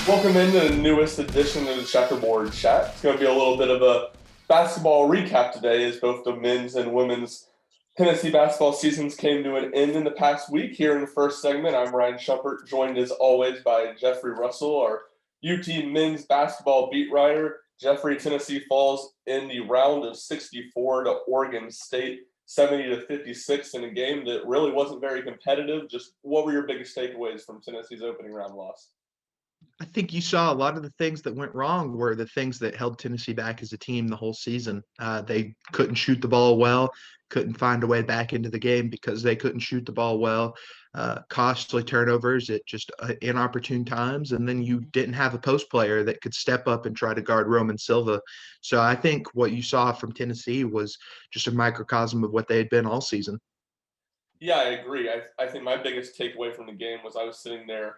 Welcome into the newest edition of the Checkerboard Chat. It's going to be a little bit of a basketball recap today as both the men's and women's Tennessee basketball seasons came to an end in the past week. Here in the first segment, I'm Ryan Shumpert, joined as always by Jeffrey Russell, our UT men's basketball beat writer. Jeffrey, Tennessee falls in the round of 64 to Oregon State, 70-56 in a game that really wasn't very competitive. Just what were your biggest takeaways from Tennessee's opening round loss? I think you saw a lot of the things that went wrong were the things that held Tennessee back as a team the whole season. They couldn't shoot the ball well, couldn't find a way back into the game because they couldn't shoot the ball well. Costly turnovers at just inopportune times, and then you didn't have a post player that could step up and try to guard Roman Silva. So I think what you saw from Tennessee was just a microcosm of what they had been all season. Yeah, I agree. I think my biggest takeaway from the game was I was sitting there.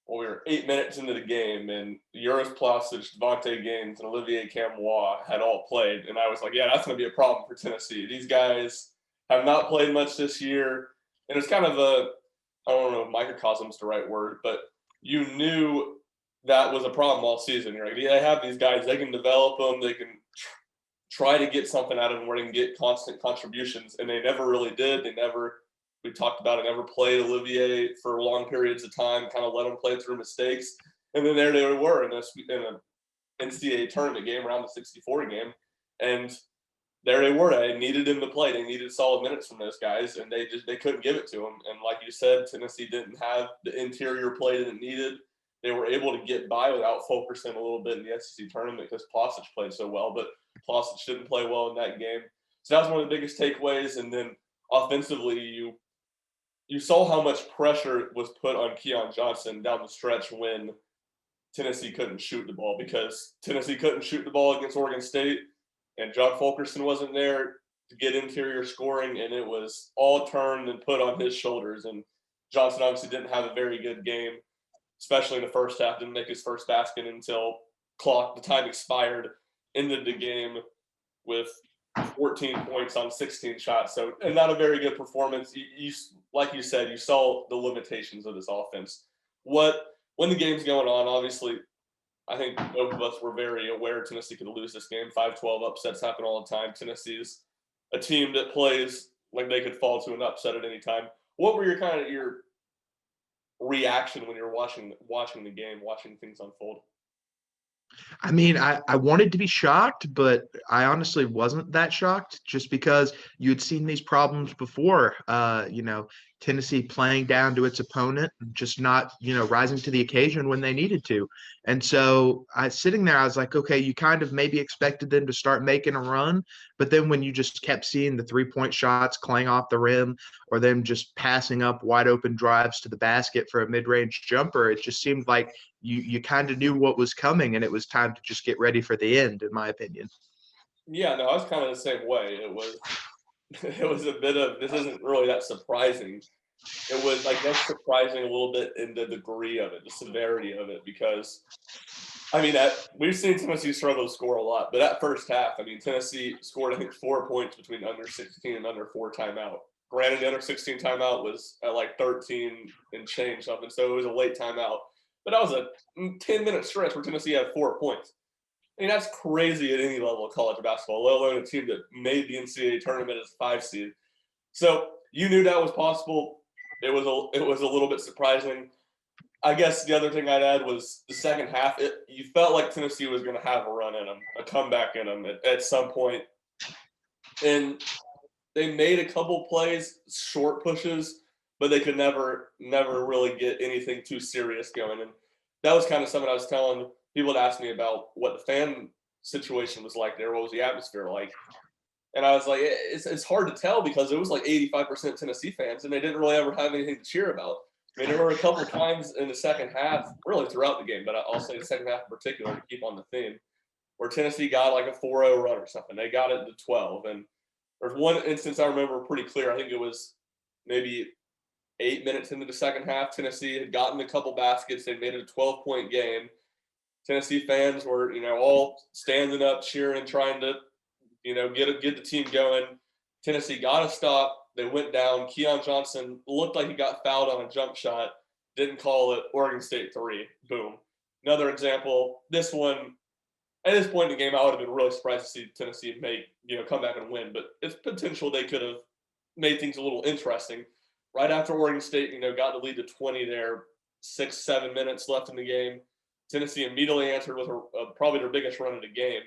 Well, we were 8 minutes into the game, and Uros Plasic, Devontae Gaines, and Olivier Camois had all played. And I was like, yeah, that's going to be a problem for Tennessee. These guys have not played much this year. And it's kind of I don't know if microcosm's the right word, but you knew that was a problem all season. You're like, yeah, they have these guys. They can develop them. They can try to get something out of them where they can get constant contributions. And they never really did. We talked about it, never played Olivier for long periods of time, kind of let him play through mistakes. And then there they were in an NCAA tournament game, around the 64 game. And there they were. They needed him to play. They needed solid minutes from those guys, and they couldn't give it to him. And like you said, Tennessee didn't have the interior play that it needed. They were able to get by without focusing a little bit in the SEC tournament because Plasic played so well, but Plasic didn't play well in that game. So that was one of the biggest takeaways. And then offensively, you saw how much pressure was put on Keon Johnson down the stretch when Tennessee couldn't shoot the ball, because Tennessee couldn't shoot the ball against Oregon State, and John Fulkerson wasn't there to get interior scoring, and it was all turned and put on his shoulders. And Johnson obviously didn't have a very good game, especially in the first half. Didn't make his first basket until the time expired. Ended the game with 14 points on 16 shots. So, and not a very good performance. Like you said, you saw the limitations of this offense. When the game's going on, obviously, I think both of us were very aware Tennessee could lose this game. 5-12 upsets happen all the time. Tennessee's a team that plays like they could fall to an upset at any time. What were your reaction when you were watching the game, watching things unfold? I mean, I wanted to be shocked, but I honestly wasn't that shocked just because you'd seen these problems before. Tennessee playing down to its opponent, just not, rising to the occasion when they needed to. And so sitting there, I was like, okay, you kind of maybe expected them to start making a run. But then when you just kept seeing the 3-point shots clang off the rim or them just passing up wide open drives to the basket for a mid-range jumper, it just seemed like you kind of knew what was coming, and it was time to just get ready for the end, in my opinion. Yeah, no, I was kind of the same way. It was a bit of, this isn't really that surprising. It was, I guess, surprising a little bit in the degree of it, the severity of it, because I mean, we've seen Tennessee struggle to score a lot, but that first half, I mean, Tennessee scored, I think, 4 points between under 16 and under 4 timeout. Granted, the under 16 timeout was at like 13 and change something, so it was a late timeout. But that was a 10-minute stretch where Tennessee had 4 points. I mean, that's crazy at any level of college basketball, let alone a team that made the NCAA tournament as a 5 seed. So you knew that was possible. It was a little bit surprising. I guess the other thing I'd add was the second half. You felt like Tennessee was going to have a run in them, a comeback in them at some point. And they made a couple plays, short pushes, but they could never really get anything too serious going. And that was kind of something I was telling people that asked me about what the fan situation was like there. What was the atmosphere like? And I was like, it's hard to tell because it was like 85% Tennessee fans, and they didn't really ever have anything to cheer about. I mean, there were a couple of times in the second half, really throughout the game, but I'll say the second half in particular to keep on the theme, where Tennessee got like a 4-0 run or something. They got it to 12. And there's one instance I remember pretty clear. I think it was maybe 8 minutes into the second half. Tennessee had gotten a couple baskets. They made it a 12-point game. Tennessee fans were, all standing up, cheering, trying to, get the team going. Tennessee got a stop. They went down. Keon Johnson looked like he got fouled on a jump shot. Didn't call it. Oregon State 3. Boom. Another example, this one, at this point in the game, I would have been really surprised to see Tennessee come back and win, but it's potential they could have made things a little interesting. Right after Oregon State, got the lead to 20 there, 6-7 minutes left in the game. Tennessee immediately answered with probably their biggest run of the game.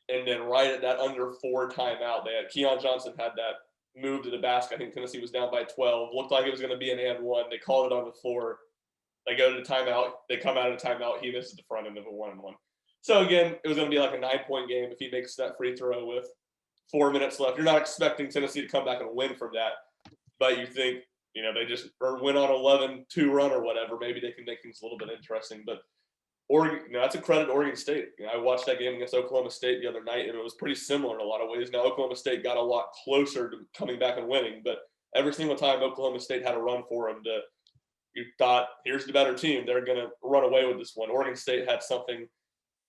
And then right at that under 4 timeout, Keon Johnson had that move to the basket. I think Tennessee was down by 12. Looked like it was going to be an and one. They called it on the floor. They go to the timeout. They come out of the timeout. He misses the front end of a 1-and-1. So again, it was going to be like a 9-point game if he makes that free throw with 4 minutes left. You're not expecting Tennessee to come back and win from that, but you think they just win on 11-2 run or whatever. Maybe they can make things a little bit interesting. But Oregon, that's a credit to Oregon State. I watched that game against Oklahoma State the other night, and it was pretty similar in a lot of ways. Now Oklahoma State got a lot closer to coming back and winning, but every single time Oklahoma State had a run for them, you thought, here's the better team. They're going to run away with this one. Oregon State had something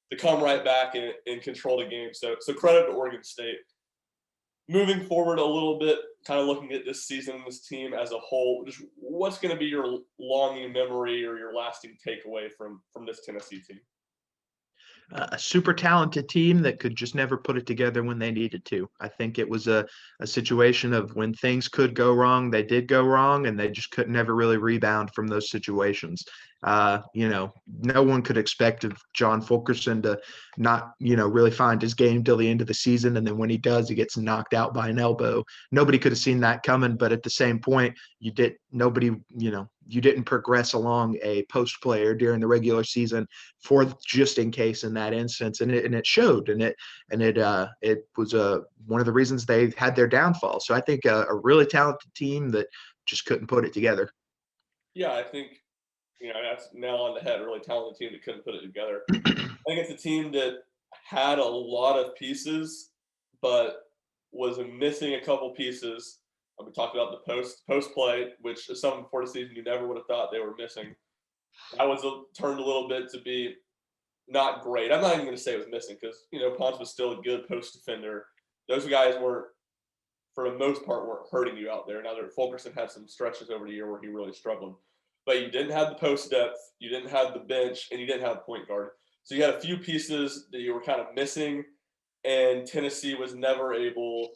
to come right back and control the game. So credit to Oregon State. Moving forward a little bit, kind of looking at this season, this team as a whole, just what's going to be your longing memory or your lasting takeaway from this Tennessee team? A super talented team that could just never put it together when they needed to. I think it was a situation of when things could go wrong, they did go wrong, and they just could never really rebound from those situations. No one could expect of John Fulkerson to not, really find his game till the end of the season. And then when he does, he gets knocked out by an elbow. Nobody could have seen that coming. But at the same point, you didn't progress along a post player during the regular season for just in case in that instance. And it showed, and it was one of the reasons they had their downfall. So I think a really talented team that just couldn't put it together. Yeah, I think, that's nail on the head. A really talented team that couldn't put it together. I think it's a team that had a lot of pieces, but was missing a couple pieces. We talked about the post play, which is something before the season you never would have thought they were missing. That was turned a little bit to be not great. I'm not even going to say it was missing because Pons was still a good post defender. Those guys weren't, for the most part, weren't hurting you out there. Now that Fulkerson had some stretches over the year where he really struggled. But you didn't have the post depth, you didn't have the bench, and you didn't have point guard. So you had a few pieces that you were kind of missing, and Tennessee was never able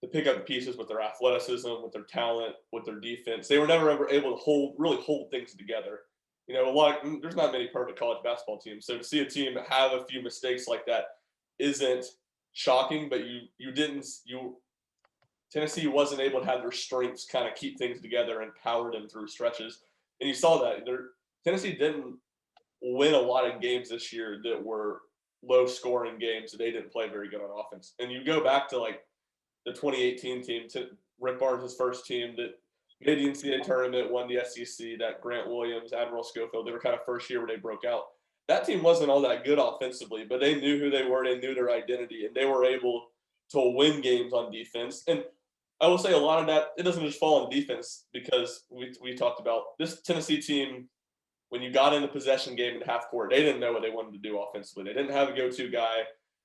to pick up the pieces with their athleticism, with their talent, with their defense. They were never ever able to really hold things together. There's not many perfect college basketball teams. So to see a team have a few mistakes like that isn't shocking, but Tennessee wasn't able to have their strengths kind of keep things together and power them through stretches. And you saw that. Tennessee didn't win a lot of games this year that were low-scoring games that they didn't play very good on offense. And you go back to, the 2018 team, to Rick Barnes' first team that made the NCAA tournament, won the SEC, that Grant Williams, Admiral Schofield, they were kind of first year where they broke out. That team wasn't all that good offensively, but they knew who they were, they knew their identity, and they were able to win games on defense. And I will say a lot of that, it doesn't just fall on defense, because we talked about this Tennessee team, when you got in the possession game in the half court, they didn't know what they wanted to do offensively. They didn't have a go-to guy.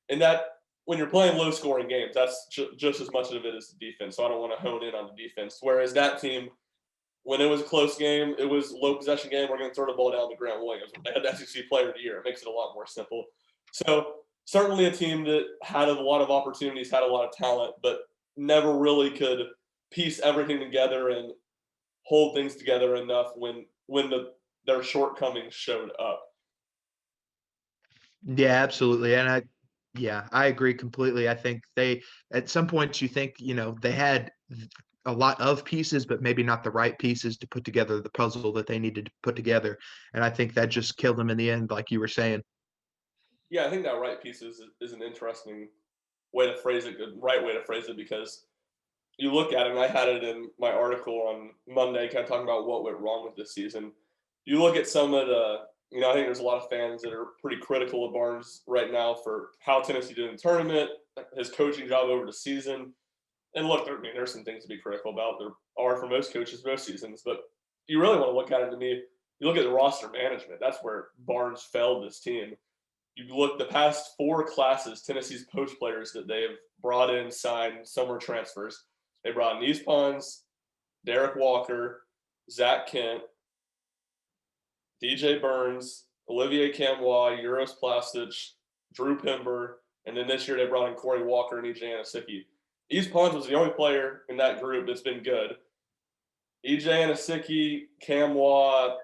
And that, when you're playing low-scoring games, that's just as much of it as the defense. So I don't want to hone in on the defense. Whereas that team, when it was a close game, it was a low-possession game, we're going to throw the ball down to Grant Williams. They had the SEC Player of the Year. It makes it a lot more simple. So certainly a team that had a lot of opportunities, had a lot of talent, but never really could piece everything together and hold things together enough when their shortcomings showed up. Yeah, absolutely. And I agree completely. I think at some points you think, they had a lot of pieces, but maybe not the right pieces to put together the puzzle that they needed to put together. And I think that just killed them in the end, like you were saying. Yeah, I think that right pieces is an interesting way to phrase it, the right way to phrase it, because you look at it, and I had it in my article on Monday, kind of talking about what went wrong with this season. You look at some of the, I think there's a lot of fans that are pretty critical of Barnes right now for how Tennessee did in the tournament, his coaching job over the season. And look, there's some things to be critical about. There are for most coaches most seasons, but you really want to look at it, to me, you look at the roster management. That's where Barnes failed this team. You look the past 4 classes, Tennessee's poach players that they have brought in, signed, summer transfers. They brought in Pons, Derek Walker, Zach Kent, DJ Burns, Olivier Camois, Uros Plastic, Drew Pember, and then this year they brought in Corey Walker and EJ Anosicki. East Pons was the only player in that group that's been good. EJ Anosicki, Camois,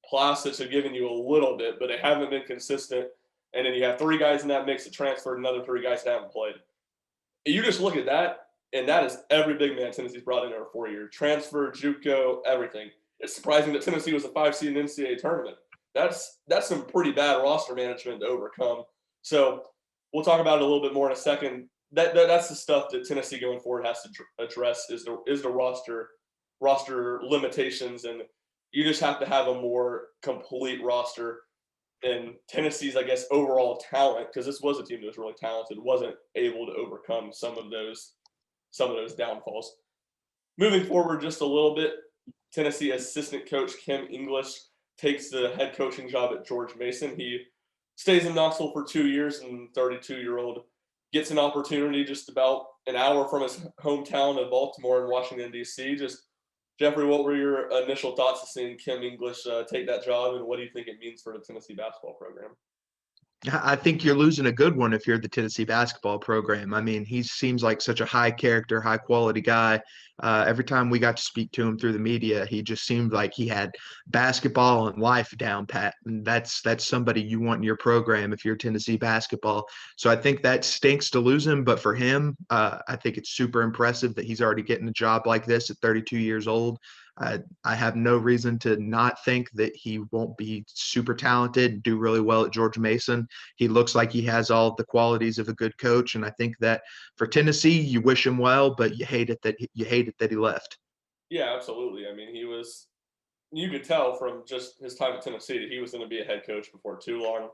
Plastic have given you a little bit, but they haven't been consistent. And then you have 3 guys in that mix that transferred, another 3 guys that haven't played. You just look at that, and that is every big man Tennessee's brought in over 4 years. Transfer, JUCO, everything. It's surprising that Tennessee was a 5 seed in the NCAA tournament. That's some pretty bad roster management to overcome. So we'll talk about it a little bit more in a second. That's the stuff that Tennessee going forward has to address is the roster limitations, and you just have to have a more complete roster. And Tennessee's, I guess, overall talent, because this was a team that was really talented, wasn't able to overcome some of those downfalls. Moving forward just a little bit, Tennessee assistant coach Kim English takes the head coaching job at George Mason. He stays in Knoxville for 2 years, and 32-year-old gets an opportunity just about an hour from his hometown of Baltimore in Washington, D.C. Just, Jeffrey, what were your initial thoughts of seeing Kim English take that job, and what do you think it means for the Tennessee basketball program? I think you're losing a good one if you're the Tennessee basketball program. I mean, he seems like such a high character, high quality guy. Every time we got to speak to him through the media, he just seemed like he had basketball and life down pat. And that's somebody you want in your program if you're Tennessee basketball. So I think that stinks to lose him. But for him, I think it's super impressive that he's already getting a job like this at 32 years old. I have no reason to not think that he won't be super talented and do really well at George Mason. He looks like he has all the qualities of a good coach, and I think that for Tennessee, you wish him well, but you hate it that he left. Yeah, absolutely. I mean, you could tell from just his time at Tennessee that he was going to be a head coach before too long.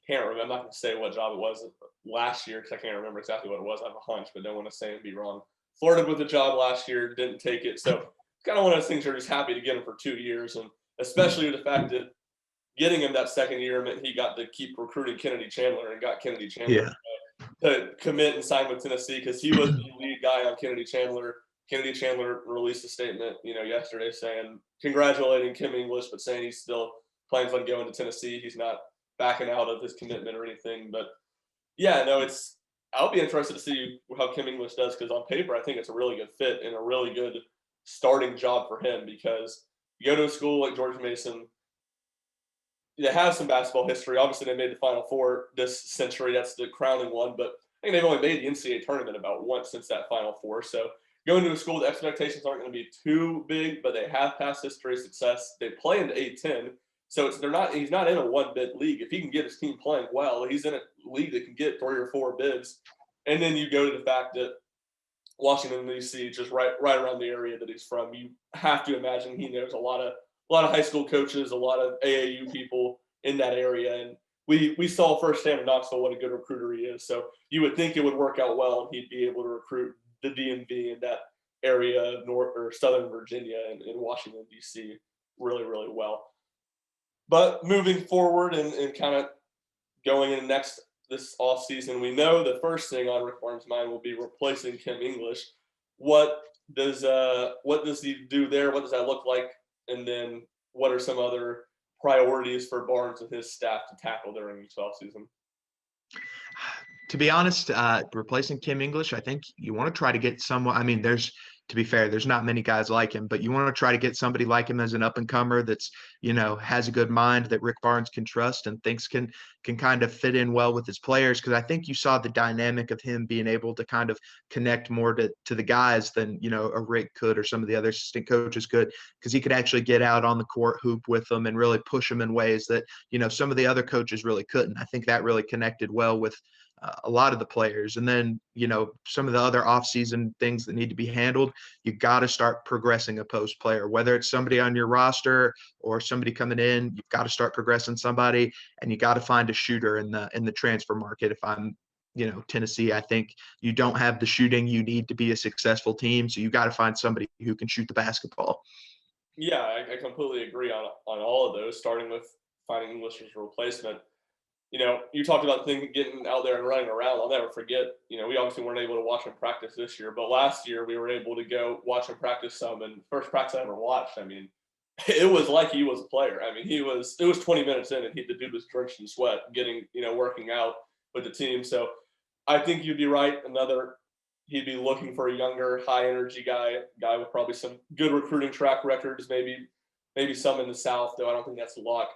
Can't remember. I'm not going to say what job it was last year because I can't remember exactly what it was. I have a hunch, but don't want to say and be wrong. Flirted with the job last year, didn't take it. So it's kind of one of those things you're just happy to get him for 2 years, and especially the fact that getting him that second year meant he got to keep recruiting Kennedy Chandler and got Kennedy Chandler Yeah. to commit and sign with Tennessee because he was the lead guy on Kennedy Chandler. Kennedy Chandler released a statement, yesterday saying congratulating Kim English, but saying he still plans on going to Tennessee. He's not backing out of his commitment or anything. But yeah, no, I'll be interested to see how Kim English does because on paper I think it's a really good fit and a really good starting job for him because you go to a school like George Mason. They have some basketball history. Obviously, they made the Final Four this century. That's the crowning one. But I think they've only made the NCAA tournament about once since that Final Four. So going to a school, the expectations aren't going to be too big, but they have past history of success. They play in the A-10. So he's not in a one-bid league. If he can get his team playing well, he's in a league that can get 3 or 4 bids. And then you go to the fact that Washington, D.C., just right around the area that he's from, you have to imagine he knows a lot of high school coaches, a lot of AAU people in that area. And we saw firsthand in Knoxville what a good recruiter he is. So you would think it would work out well and he'd be able to recruit the DMV in that area of North or Southern Virginia and in Washington, D.C. really, really well. But moving forward and kind of going in this offseason, we know the first thing on Rick Barnes' mind will be replacing Kim English. What does he do there? What does that look like? And then what are some other priorities for Barnes and his staff to tackle during this offseason? To be honest, replacing Kim English, I think you want to try to get someone. I mean, to be fair, there's not many guys like him, but you want to try to get somebody like him as an up and comer that's, has a good mind that Rick Barnes can trust and thinks can kind of fit in well with his players. Cause I think you saw the dynamic of him being able to kind of connect more to the guys than, a Rick could or some of the other assistant coaches could, because he could actually get out on the court, hoop with them and really push them in ways that, some of the other coaches really couldn't. I think that really connected well with a lot of the players. And then, some of the other offseason things that need to be handled, you got to start progressing a post player, whether it's somebody on your roster or somebody coming in. You've got to start progressing somebody, and you got to find a shooter in the transfer market. If I'm, Tennessee, I think you don't have the shooting you need to be a successful team. So you got to find somebody who can shoot the basketball. Yeah, I completely agree on all of those, starting with finding English's replacement. You talked about things getting out there and running around. I'll never forget, we obviously weren't able to watch him practice this year, but last year we were able to go watch him practice some. And first practice I ever watched, I mean, it was like he was a player. I mean, it was 20 minutes in and the dude was drenched in sweat getting, working out with the team. So I think you'd be right. He'd be looking for a younger, high energy guy with probably some good recruiting track records, maybe some in the South, though I don't think that's a lock.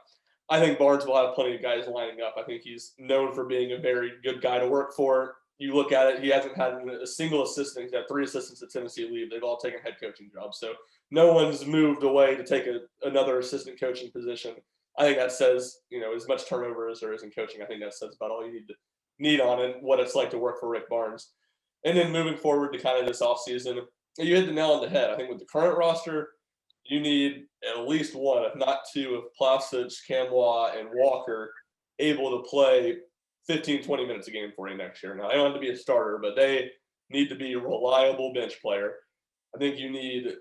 I think Barnes will have plenty of guys lining up. I think he's known for being a very good guy to work for. You look at it, he hasn't had a single assistant. He's had 3 assistants at Tennessee leave. They've all taken head coaching jobs. So no one's moved away to take another assistant coaching position. I think that says, as much turnover as there is in coaching, I think that says about all you need on it, what it's like to work for Rick Barnes. And then moving forward to kind of this offseason, you hit the nail on the head. I think with the current roster, you need at least one, if not two, of Plavsic, Camwa, and Walker able to play 15, 20 minutes a game for you next year. Now, they don't have to be a starter, but they need to be a reliable bench player. I think you need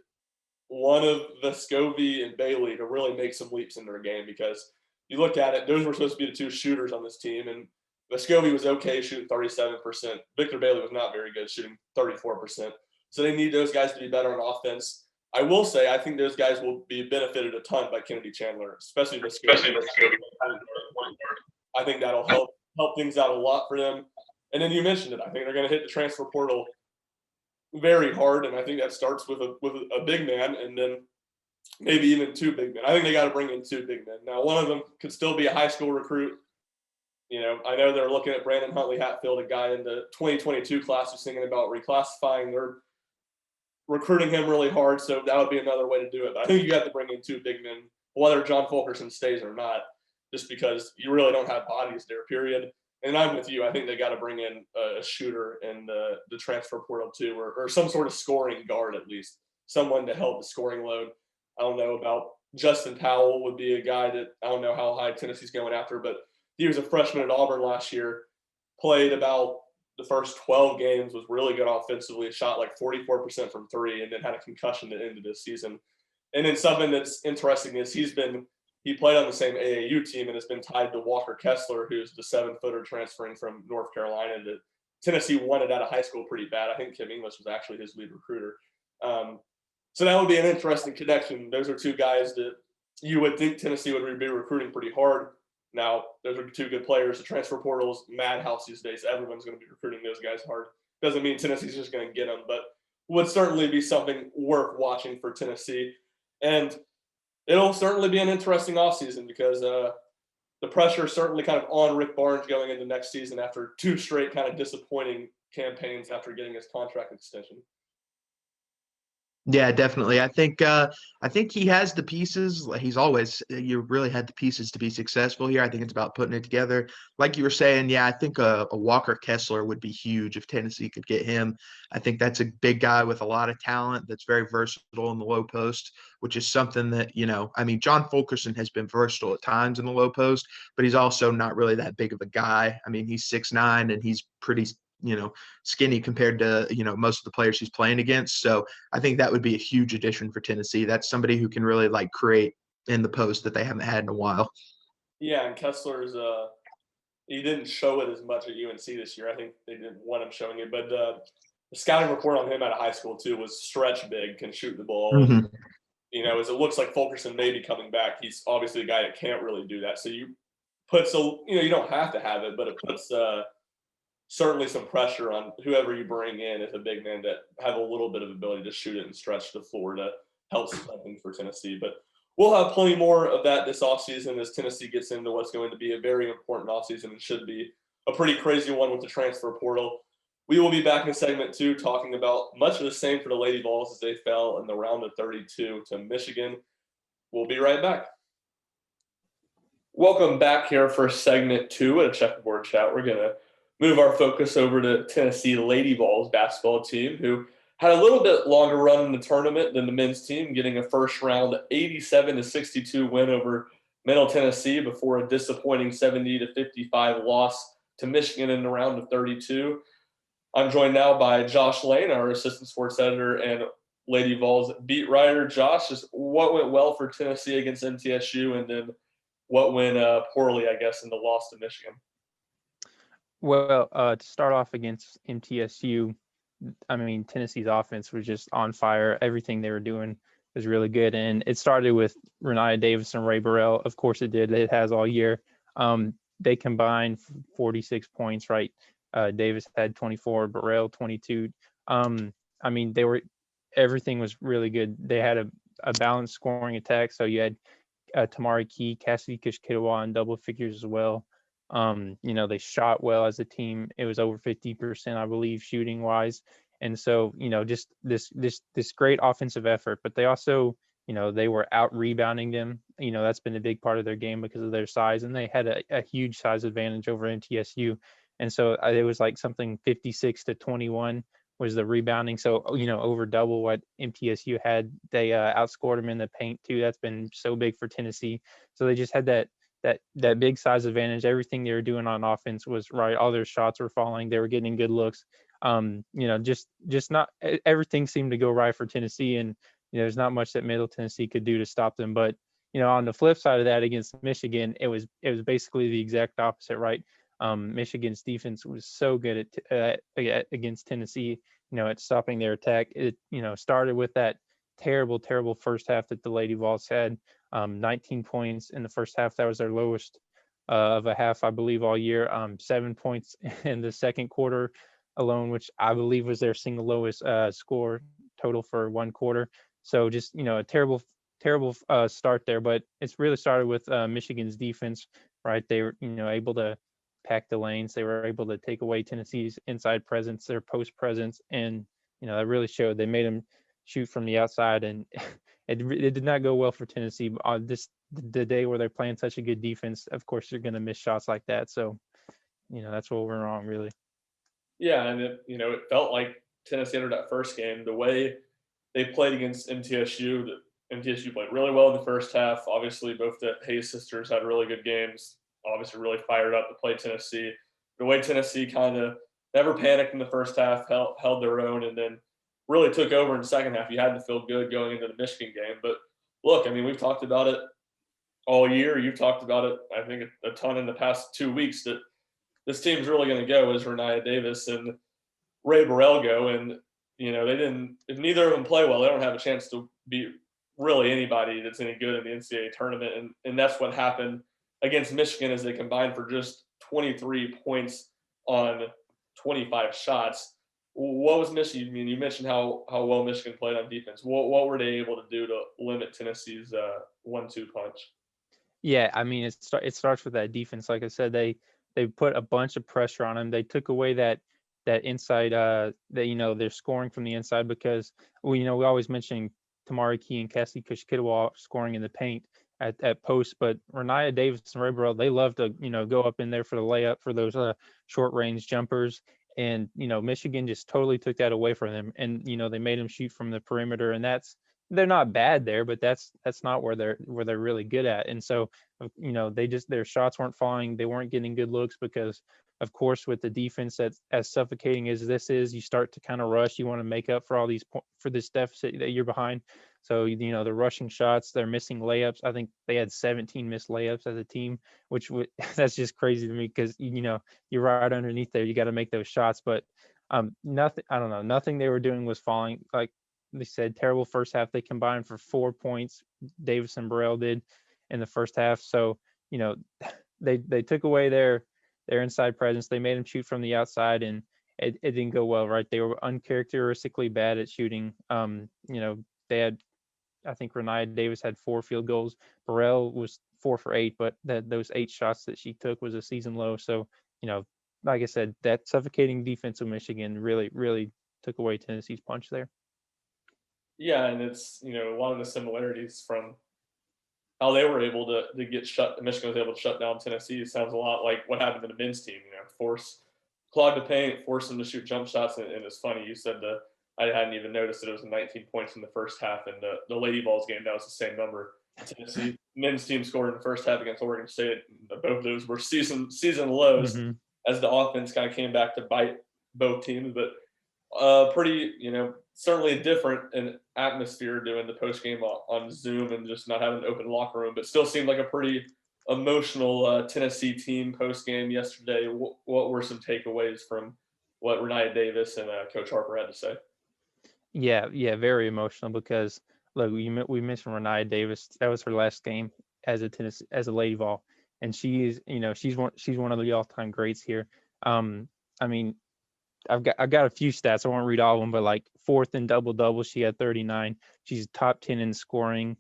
one of Vescovi and Bailey to really make some leaps in their game, because you look at it, those were supposed to be the 2 shooters on this team, and Vescovi was okay shooting 37%. Victor Bailey was not very good shooting 34%. So they need those guys to be better on offense. I will say I think those guys will be benefited a ton by Kennedy Chandler, especially Vescovi. I think that'll help things out a lot for them. And then you mentioned it. I think they're going to hit the transfer portal very hard, and I think that starts with a big man, and then maybe even 2 big men. I think they got to bring in 2 big men. Now, one of them could still be a high school recruit. I know they're looking at Brandon Huntley Hatfield, a guy in the 2022 class who's thinking about reclassifying. They're recruiting him really hard, so that would be another way to do it. But I think you have to bring in 2 big men, whether John Fulkerson stays or not, just because you really don't have bodies there, period. And I'm with you. I think they got to bring in a shooter in the transfer portal too, or some sort of scoring guard at least, someone to help the scoring load. I don't know about Justin Powell would be a guy that I don't know how high Tennessee's going after, but he was a freshman at Auburn last year, played about the first 12 games, was really good offensively, shot like 44% from 3, and then had a concussion at the end of this season. And then something that's interesting is he played on the same AAU team and has been tied to Walker Kessler, who's the 7-footer transferring from North Carolina. That Tennessee wanted out of high school pretty bad. I think Kim English was actually his lead recruiter. So that would be an interesting connection. Those are 2 guys that you would think Tennessee would be recruiting pretty hard. Now, those are 2 good players. The transfer portal is madhouse these days. Everyone's going to be recruiting those guys hard. Doesn't mean Tennessee's just going to get them, but would certainly be something worth watching for Tennessee. And it'll certainly be an interesting offseason, because the pressure is certainly kind of on Rick Barnes going into next season after 2 straight kind of disappointing campaigns after getting his contract extension. Yeah, definitely. I think he has the pieces. Like he's always, you really had the pieces to be successful here. I think it's about putting it together. Like you were saying, yeah, I think a Walker Kessler would be huge if Tennessee could get him. I think that's a big guy with a lot of talent that's very versatile in the low post, which is something that, I mean, John Fulkerson has been versatile at times in the low post, but he's also not really that big of a guy. I mean, he's 6'9" and he's pretty skinny compared to, most of the players he's playing against. So I think that would be a huge addition for Tennessee. That's somebody who can really create in the post that they haven't had in a while. Yeah, and Kessler's he didn't show it as much at UNC this year. I think they didn't want him showing it, but the scouting report on him out of high school too was stretch big, can shoot the ball. Mm-hmm. And, as it looks like Fulkerson may be coming back, he's obviously a guy that can't really do that. So you don't have to have it, but it puts certainly some pressure on whoever you bring in as a big man that have a little bit of ability to shoot it and stretch the floor to help something for Tennessee. But we'll have plenty more of that this offseason as Tennessee gets into what's going to be a very important offseason and should be a pretty crazy one with the transfer portal. We will be back in segment 2 talking about much of the same for the Lady Vols as they fell in the round of 32 to Michigan. We'll be right back. Welcome back here for segment 2 at a Checkerboard Chat. We're going to move our focus over to Tennessee Lady Vols basketball team, who had a little bit longer run in the tournament than the men's team, getting a first-round 87-62 win over Middle Tennessee before a disappointing 70-55 loss to Michigan in the round of 32. I'm joined now by Josh Lane, our assistant sports editor and Lady Vols beat writer. Josh, just what went well for Tennessee against MTSU, and then what went poorly, I guess, in the loss to Michigan? Well, to start off against MTSU, I mean, Tennessee's offense was just on fire. Everything they were doing was really good. And it started with Renaya Davis and Ray Burrell. Of course it did. It has all year. They combined 46 points, right? Davis had 24, Burrell 22. I mean, everything was really good. They had a balanced scoring attack. So you had Tamari Key, Cassidy Kishkitawa in double figures as well. They shot well as a team. It was over 50%, I believe, shooting wise. And so, just this great offensive effort, but they also, they were out rebounding them. That's been a big part of their game because of their size, and they had a huge size advantage over NTSU. And so it was like something 56-21 was the rebounding. So, over double what MTSU had. They outscored them in the paint too. That's been so big for Tennessee. So they just had that big size advantage. Everything they were doing on offense was right. All their shots were falling. They were getting good looks. Just not everything seemed to go right for Tennessee, and there's not much that Middle Tennessee could do to stop them. But on the flip side of that, against Michigan, it was basically the exact opposite, right? Michigan's defense was so good against Tennessee, at stopping their attack. It started with that terrible first half that the Lady Vols had. 19 points in the first half. That was their lowest of a half, I believe, all year. 7 points in the second quarter alone, which I believe was their single lowest score total for one quarter. So just, a terrible start there. But it's really started with Michigan's defense, right? They were, able to pack the lanes. They were able to take away Tennessee's inside presence, their post presence, and that really showed. They made them shoot from the outside, and it did not go well for Tennessee. The day where they're playing such a good defense, of course you're going to miss shots like that. So that's what went wrong, really. Yeah, and it felt like Tennessee entered that first game the way they played against MTSU. MTSU played really well in the first half. Obviously, both the Hayes sisters had really good games. Obviously, really fired up to play Tennessee. The way Tennessee kind of never panicked in the first half, held their own, and then really took over in the second half. You had to feel good going into the Michigan game. But look, I mean, we've talked about it all year. You've talked about it, I think, a ton in the past 2 weeks that this team's really going to go as Renaya Davis and Ray Burrell go. And, they didn't – if neither of them play well, they don't have a chance to beat really anybody that's any good in the NCAA tournament. And that's what happened against Michigan as they combined for just 23 points on 25 shots. What was Michigan? I mean, you mentioned how well Michigan played on defense. What were they able to do to limit Tennessee's 1-2 punch? Yeah, I mean, it starts with that defense. Like I said, they put a bunch of pressure on them. They took away that inside that they're scoring from the inside because we always mention Tamari Key and Cassie Kishkitawa scoring in the paint at post, but Renaya Davis and Ray Burrell, they love to go up in there for the layup, for those short range jumpers. And Michigan just totally took that away from them, and they made them shoot from the perimeter, and they're not bad there, but that's not where they're really good at. And so their shots weren't falling, they weren't getting good looks because, of course, with the defense that's as suffocating as this is, you start to kind of rush. You want to make up for all these for this deficit that you're behind. So they're rushing shots, they're missing layups. I think they had 17 missed layups as a team, which that's just crazy to me because you're right underneath there. You got to make those shots, but nothing they were doing was falling. Like they said, terrible first half. They combined for 4 points. Davis and Burrell did in the first half. So they took away their inside presence. They made them shoot from the outside, and it didn't go well, right? They were uncharacteristically bad at shooting. They had, I think Renaya Davis had 4 field goals. Burrell was 4 for 8, but those 8 shots that she took was a season low. So, like I said, that suffocating defense of Michigan really, really took away Tennessee's punch there. Yeah, and it's, a lot of the similarities from how they were able to get Michigan was able to shut down Tennessee. It sounds a lot like what happened to the men's team, clog the paint, force them to shoot jump shots. And it's funny, you said I hadn't even noticed that it was 19 points in the first half, and the Lady Vols game, that was the same number. Tennessee men's team scored in the first half against Oregon State. Both of those were season lows as the offense kind of came back to bite both teams. But pretty, certainly different an atmosphere doing the post game on Zoom and just not having an open locker room, but still seemed like a pretty emotional Tennessee team post game yesterday. What were some takeaways from what Renaya Davis and Coach Harper had to say? Yeah, very emotional because look, we mentioned Renaya Davis. That was her last game as a Lady Vol, and she is, she's one of the all-time greats here. I mean, I've got a few stats. I won't read all of them, but like fourth in double, she had 39. She's top 10 in scoring,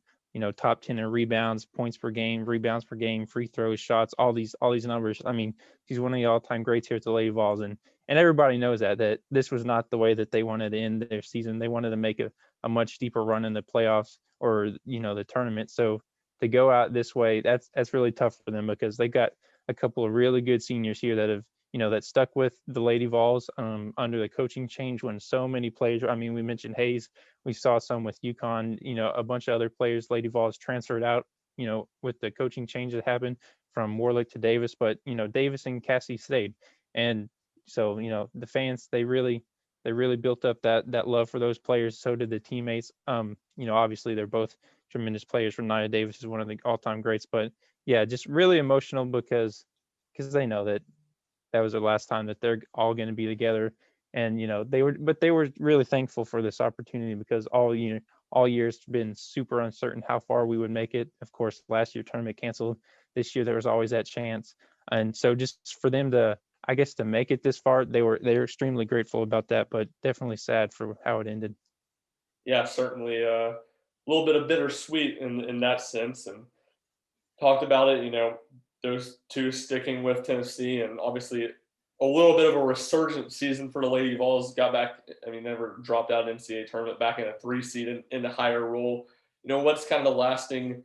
top 10 in rebounds, points per game, rebounds per game, free throws, shots, all these numbers. I mean, she's one of the all-time greats here at the Lady Vols, and everybody knows that this was not the way that they wanted to end their season. They wanted to make a much deeper run in the playoffs or the tournament. So to go out this way, that's really tough for them because they got a couple of really good seniors here that have that stuck with the Lady Vols under the coaching change when so many players. I mean, we mentioned Hayes. We saw some with UConn. A bunch of other players, Lady Vols transferred out. With the coaching change that happened from Warlick to Davis, but Davis and Cassie stayed, and so the fans they really built up that love for those players. So did the teammates. Obviously they're both tremendous players. Renaya Davis is one of the all-time greats, but yeah, just really emotional because they know that was the last time that they're all going to be together. And they were really thankful for this opportunity because all year it's been super uncertain how far we would make it. Of course, last year tournament canceled. This year there was always that chance, and so just for them to make it this far, they're extremely grateful about that, but definitely sad for how it ended. Yeah, certainly a little bit of bittersweet in that sense, and talked about it. Those two sticking with Tennessee, and obviously a little bit of a resurgent season for the Lady Vols. Got back, never dropped out of NCAA tournament, back in a 3 seed in the higher role. What's kind of the lasting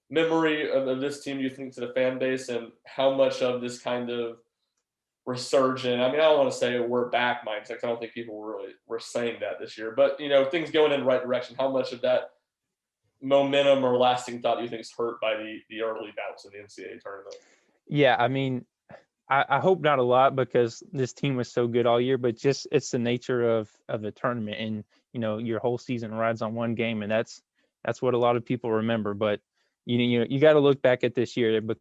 memory of this team, do you think, to the fan base, and how much of this kind of resurgent, I don't want to say we're back mindset, because I don't think people really were saying that this year, but things going in the right direction, how much of that momentum or lasting thought do you think is hurt by the early bouts in the NCAA tournament? Yeah, I hope not a lot because this team was so good all year, but just it's the nature of the tournament, and your whole season rides on one game, and that's what a lot of people remember. But you got to look back at this year because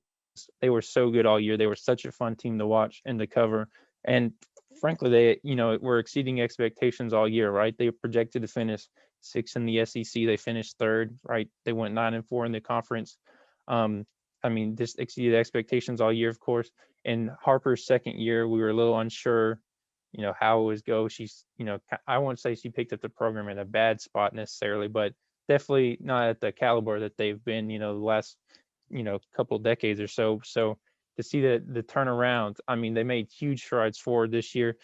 they were so good all year. They were such a fun team to watch and to cover, and frankly, they were exceeding expectations all year. Right? They were projected to finish 6th in the SEC. They finished 3rd. Right? They went 9-4 in the conference. This exceeded expectations all year, of course. In Harper's second year, we were a little unsure, how it would go. She's, I won't say she picked up the program in a bad spot necessarily, but definitely not at the caliber that they've been, the last, couple of decades or so. So to see the turnaround, they made huge strides forward this year.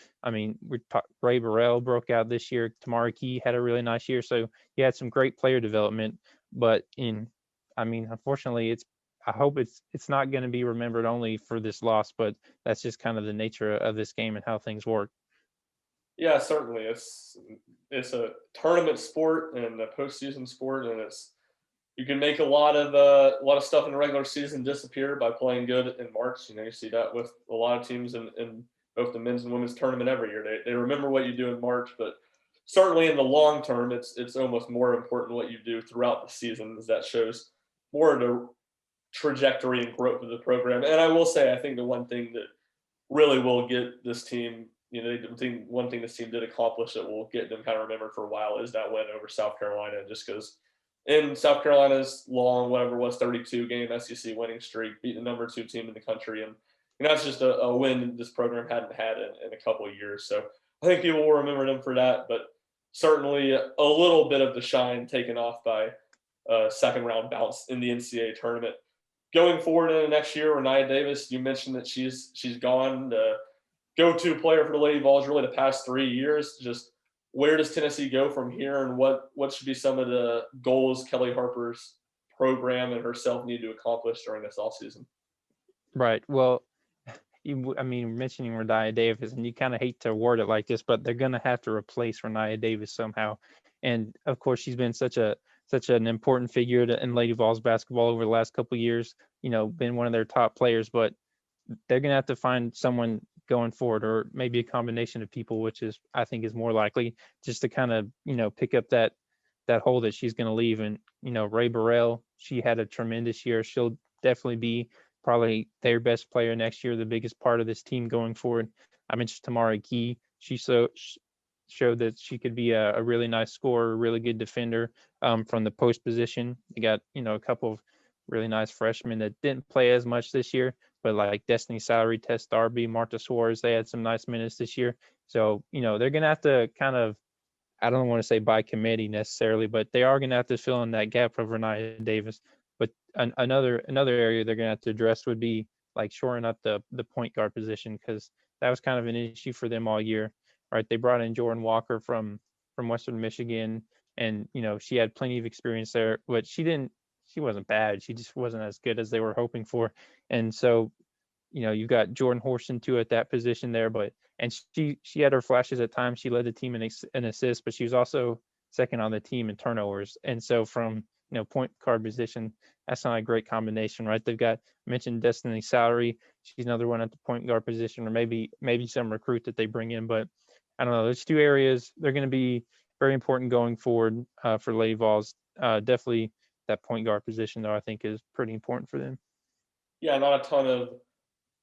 Ray Burrell broke out this year. Tamara Key had a really nice year. So he had some great player development, but unfortunately, I hope it's not going to be remembered only for this loss, but that's just kind of the nature of this game and how things work. Yeah, certainly. It's a tournament sport and a postseason sport, and you can make a lot of stuff in the regular season disappear by playing good in March. You see that with a lot of teams in both the men's and women's tournament every year. They remember what you do in March, but certainly in the long term, it's almost more important what you do throughout the season, as that shows more of the trajectory and growth of the program. And I will say, I think the one thing that really will get this team, one thing this team did accomplish that will get them kind of remembered for a while is that win over South Carolina, just because in South Carolina's long, whatever it was, 32-game SEC winning streak, beat the number 2 team in the country. And that's just a win this program hadn't had in a couple of years. So I think people will remember them for that, but certainly a little bit of the shine taken off by a second round bounce in the NCAA tournament. Going forward into next year, Renaya Davis, you mentioned that she's gone, the go-to player for the Lady Vols really the past 3 years. Just where does Tennessee go from here, and what should be some of the goals Kelly Harper's program and herself need to accomplish during this offseason? Right. Well, mentioning Renaya Davis, and you kind of hate to word it like this, but they're going to have to replace Renaya Davis somehow. And of course, she's been such an important figure in Lady Vols basketball over the last couple of years, been one of their top players, but they're going to have to find someone going forward, or maybe a combination of people, which I think is more likely, just to kind of, pick up that hole that she's going to leave. And, Ray Burrell, she had a tremendous year. She'll definitely be probably their best player next year, the biggest part of this team going forward. I mentioned Tamara Key. She's showed that she could be a really nice scorer, a really good defender from the post position. They got, a couple of really nice freshmen that didn't play as much this year, but like Destiny Salary, Tess Darby, Marta Suarez, they had some nice minutes this year. So, they're going to have to kind of, I don't want to say by committee necessarily, but they are going to have to fill in that gap of Renaya Davis. But another area they're going to have to address would be like shoring up the point guard position, because that was kind of an issue for them all year, right? They brought in Jordan Walker from Western Michigan, and she had plenty of experience there, but she wasn't bad. She just wasn't as good as they were hoping for, and so you've got Jordan Horston too at that position there, and she had her flashes at times. She led the team in assists, but she was also second on the team in turnovers. And so from point guard position, that's not a great combination, right? They've got mentioned Destiny Salary. She's another one at the point guard position, or maybe some recruit that they bring in. But I don't know. Those two areas, they're going to be very important going forward for Lady Vols. Definitely that point guard position, though, I think is pretty important for them. Yeah, not a ton of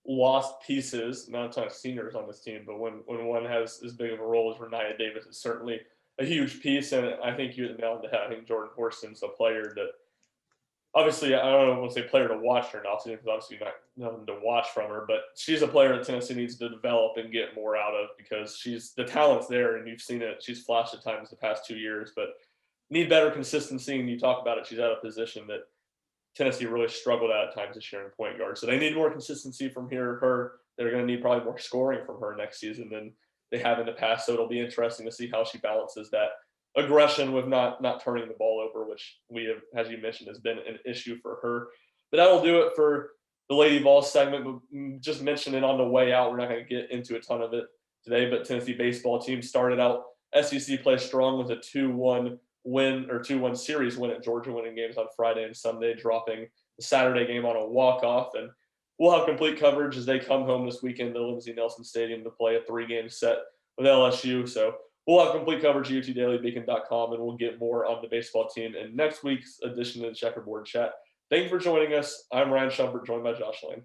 lost pieces, not a ton of seniors on this team, but when one has as big of a role as Renaya Davis, it's certainly a huge piece. And I think you hit the nail on the head. I think Jordan Horston's a player that, obviously, I don't want to say player to watch her now, because obviously nothing to watch from her, but she's a player that Tennessee needs to develop and get more out of, because the talent's there, and you've seen it. She's flashed at times the past 2 years, but need better consistency. And you talk about it, she's at a position that Tennessee really struggled at times this year in point guard. So they need more consistency from her. They're going to need probably more scoring from her next season than they have in the past. So it'll be interesting to see how she balances that aggression with not turning the ball over, which we have, as you mentioned, has been an issue for her. But that will do it for the Lady Vols segment. But just mentioned it on the way out. We're not going to get into a ton of it today, but Tennessee baseball team started out SEC play strong with a 2-1 win, or 2-1 series win at Georgia, winning games on Friday and Sunday, dropping the Saturday game on a walk-off. And we'll have complete coverage as they come home this weekend to Lindsey Nelson Stadium to play a 3-game set with LSU. So we'll have complete coverage at UTDailyBeacon.com, and we'll get more on the baseball team in next week's edition of the Checkerboard Chat. Thank you for joining us. I'm Ryan Shumpert, joined by Josh Lane.